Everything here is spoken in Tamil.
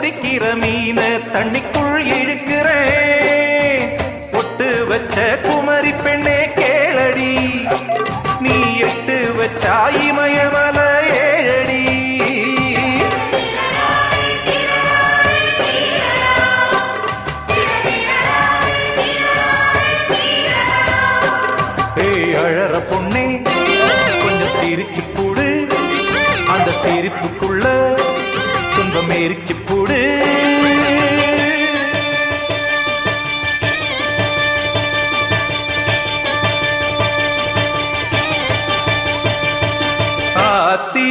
பிடிக்கிற மீன தண்ணிக்குள் இழுக்கிறேன். ஒட்டு வச்ச குமரி பெண்ணே கேளடி, நீ எட்டு வச்சா இமயமல ஏழடி. அழற பொண்ணே கொஞ்சம் சிரிச்சு போடு, அந்த சிரிப்புக்குள்ள துன்பம் எரிச்சு போடு. ஆத்தி